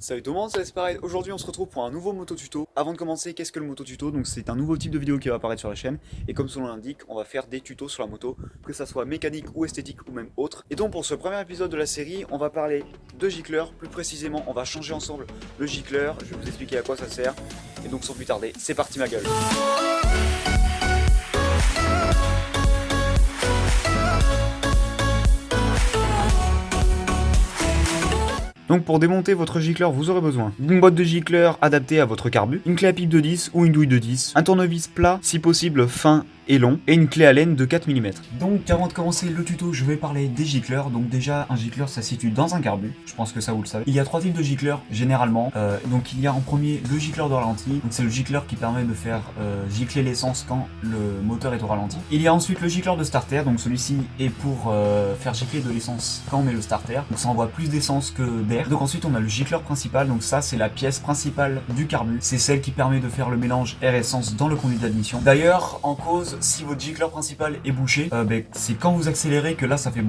Salut tout le monde, c'est Desperate. Aujourd'hui on se retrouve pour un nouveau moto tuto. Avant de commencer, qu'est-ce que le moto tuto? Donc c'est un nouveau type de vidéo qui va apparaître sur la chaîne. Et comme son nom l'indique, on va faire des tutos sur la moto, que ça soit mécanique ou esthétique ou même autre. Et donc pour ce premier épisode de la série, on va parler de gicleur. Plus précisément, on va changer ensemble le gicleur. Je vais vous expliquer à quoi ça sert. Et donc sans plus tarder, c'est parti ma gueule. Donc pour démonter votre gicleur, vous aurez besoin d'une boîte de gicleur adaptée à votre carbu, une clé à pipe de 10 ou une douille de 10, un tournevis plat, si possible fin et long, et une clé à laine de 4 mm. Donc avant de commencer le tuto, je vais parler des gicleurs. Donc déjà, un gicleur ça se situe dans un carbu, je pense que ça vous le savez. Il y a trois types de gicleurs généralement. Donc il y a en premier le gicleur de ralenti, donc c'est le gicleur qui permet de faire gicler l'essence quand le moteur est au ralenti. Il y a ensuite le gicleur de starter, donc celui-ci est pour faire gicler de l'essence quand on met le starter, donc ça envoie plus d'essence que d'air. Donc ensuite on a le gicleur principal, donc ça c'est la pièce principale du carbu, c'est celle qui permet de faire le mélange air-essence dans le conduit d'admission. D'ailleurs en cause, si votre gicleur principal est bouché, c'est quand vous accélérez que là ça fait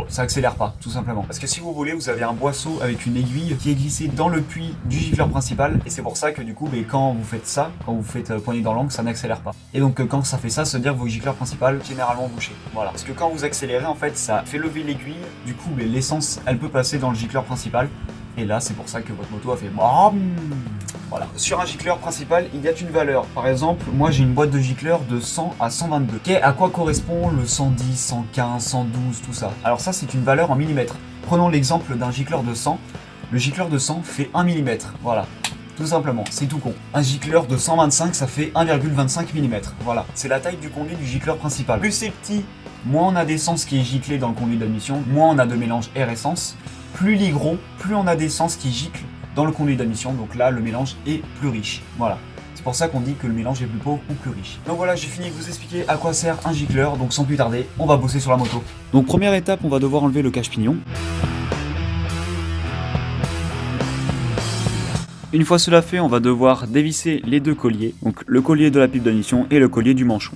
ça accélère pas tout simplement. Parce que si vous voulez, vous avez un boisseau avec une aiguille qui est glissée dans le puits du gicleur principal, et c'est pour ça que du coup quand vous faites ça, quand vous faites poignée dans l'angle, ça n'accélère pas. Et donc quand ça fait ça, ça veut dire que vos gicleurs principal généralement bouché. Voilà. Parce que quand vous accélérez en fait, ça fait lever l'aiguille, du coup l'essence elle peut passer dans le gicleur principal. Et là, c'est pour ça que votre moto a fait voilà. Sur un gicleur principal, il y a une valeur. Par exemple, moi j'ai une boîte de gicleur de 100 à 122. À quoi correspond le 110, 115, 112, tout ça? Alors ça, c'est une valeur en millimètres. Prenons l'exemple d'un gicleur de 100. Le gicleur de 100 fait 1 mm. Voilà. Tout simplement, c'est tout con. Un gicleur de 125, ça fait 1,25 mm. Voilà. C'est la taille du conduit du gicleur principal. Plus c'est petit, moins on a d'essence qui est giclée dans le conduit d'admission, moins on a de mélange air-essence. Plus il est gros, plus on a d'essence qui gicle dans le conduit d'admission, donc là le mélange est plus riche. Voilà. C'est pour ça qu'on dit que le mélange est plus pauvre ou plus riche. Donc voilà, j'ai fini de vous expliquer à quoi sert un gicleur, donc sans plus tarder, on va bosser sur la moto. Donc première étape, on va devoir enlever le cache-pignon. Une fois cela fait, on va devoir dévisser les deux colliers, donc le collier de la pipe d'admission et le collier du manchon.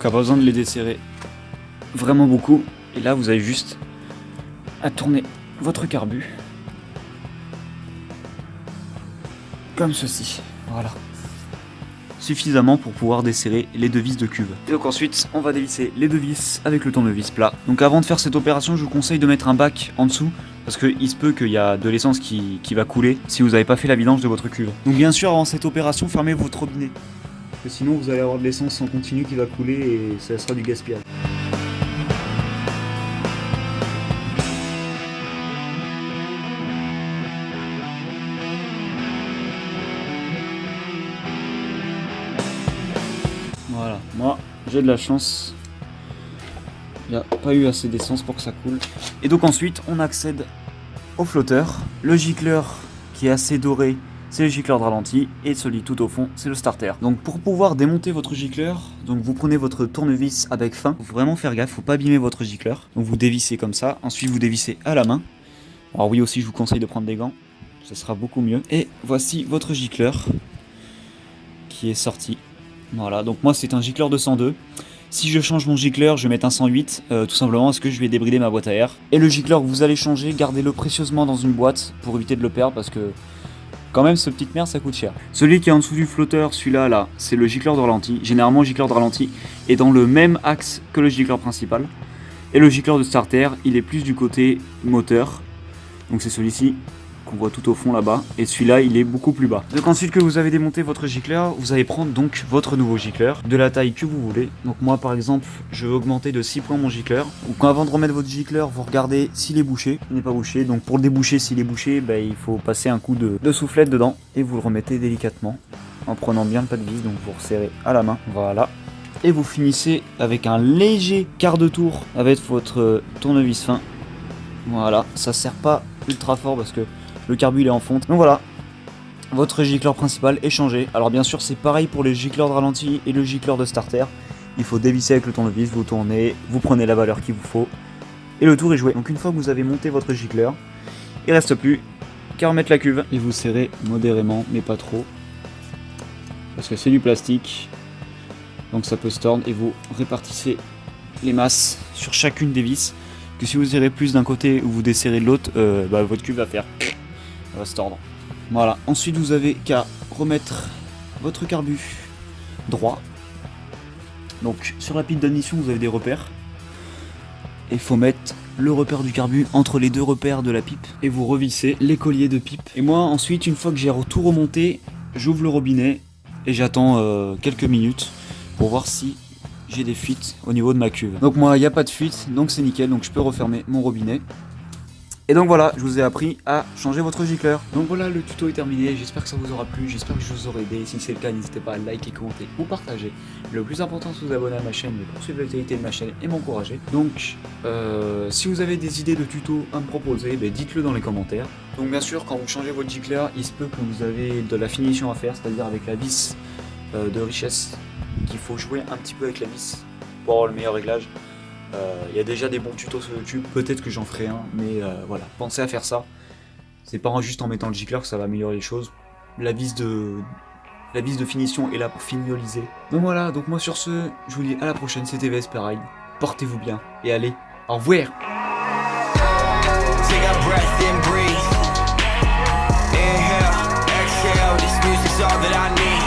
Donc pas besoin de les desserrer vraiment beaucoup. Et là vous avez juste à tourner votre carbu comme ceci. Voilà. Suffisamment pour pouvoir desserrer les deux vis de cuve. Et donc ensuite on va dévisser les deux vis avec le tournevis plat. Donc avant de faire cette opération, je vous conseille de mettre un bac en dessous, parce qu'il se peut qu'il y a de l'essence qui va couler si vous n'avez pas fait la vidange de votre cuve. Donc bien sûr, avant cette opération, fermez votre robinet, parce que sinon vous allez avoir de l'essence en continu qui va couler et ça sera du gaspillage. Voilà, moi j'ai de la chance, il n'y a pas eu assez d'essence pour que ça coule. Et donc ensuite on accède au flotteur. Le gicleur qui est assez doré, c'est le gicleur de ralenti, et celui tout au fond, c'est le starter. Donc pour pouvoir démonter votre gicleur, donc vous prenez votre tournevis avec fin. Faut vraiment faire gaffe, faut pas abîmer votre gicleur. Donc vous dévissez comme ça, ensuite vous dévissez à la main. Alors oui, aussi je vous conseille de prendre des gants, ce sera beaucoup mieux. Et voici votre gicleur qui est sorti. Voilà, donc moi c'est un gicleur de 102. Si je change mon gicleur, je vais mettre un 108, tout simplement parce que je vais débrider ma boîte à air. Et le gicleur que vous allez changer, gardez-le précieusement dans une boîte pour éviter de le perdre, parce que quand même, ce petite merde, ça coûte cher. Celui qui est en dessous du flotteur, celui-là, là, c'est le gicleur de ralenti. Généralement, le gicleur de ralenti est dans le même axe que le gicleur principal. Et le gicleur de starter, il est plus du côté moteur. Donc c'est celui-ci qu'on voit tout au fond là-bas. Et celui-là, il est beaucoup plus bas. Donc ensuite que vous avez démonté votre gicleur, vous allez prendre donc votre nouveau gicleur, de la taille que vous voulez. Donc moi, par exemple, je vais augmenter de 6 points mon gicleur. Donc avant de remettre votre gicleur, vous regardez s'il est bouché. Il n'est pas bouché. Donc pour le déboucher, s'il est bouché, il faut passer un coup de soufflette dedans. Et vous le remettez délicatement, en prenant bien le pas de vis. Donc vous resserrez à la main. Voilà. Et vous finissez avec un léger quart de tour avec votre tournevis fin. Voilà. Ça sert pas ultra fort parce que le carbu il est en fonte. Donc voilà, votre gicleur principal est changé. Alors bien sûr c'est pareil pour les gicleurs de ralenti et le gicleur de starter. Il faut dévisser avec le tournevis, vous tournez, vous prenez la valeur qu'il vous faut et le tour est joué. Donc une fois que vous avez monté votre gicleur, il reste plus qu'à remettre la cuve et vous serrez modérément mais pas trop. parce que c'est du plastique, donc ça peut se tordre, et vous répartissez les masses sur chacune des vis, que si vous serrez plus d'un côté ou vous desserrez de l'autre, votre cube va faire, ça va se tordre. Voilà, ensuite vous avez qu'à remettre votre carbu droit. Donc sur la pile d'admission vous avez des repères, et il faut mettre le repère du carbu entre les deux repères de la pipe, et vous revissez les colliers de pipe. Et moi ensuite, une fois que j'ai tout remonté, j'ouvre le robinet et j'attends quelques minutes pour voir si j'ai des fuites au niveau de ma cuve. Donc moi il n'y a pas de fuite, donc c'est nickel, donc je peux refermer mon robinet. Et donc voilà, je vous ai appris à changer votre gicleur. Donc voilà, le tuto est terminé, j'espère que ça vous aura plu, j'espère que je vous aurai aidé. Si c'est le cas, n'hésitez pas à liker, commenter ou partager. Le plus important, c'est de vous abonner à ma chaîne, de poursuivre l'actualité de ma chaîne et m'encourager. Donc, si vous avez des idées de tutos à me proposer, dites-le dans les commentaires. Donc bien sûr, quand vous changez votre gicleur, il se peut que vous avez de la finition à faire, c'est-à-dire avec la vis de richesse, qu'il faut jouer un petit peu avec la vis pour avoir le meilleur réglage. Il y a déjà des bons tutos sur YouTube, peut-être que j'en ferai un, mais voilà, pensez à faire ça. C'est pas juste en mettant le gicleur que ça va améliorer les choses. La vis de finition est là pour finioliser. Donc voilà, donc moi sur ce, je vous dis à la prochaine, c'était VS Ride. Portez-vous bien et allez, au revoir. Take a breath and breathe. Inhale, exhale, this music's all that I need.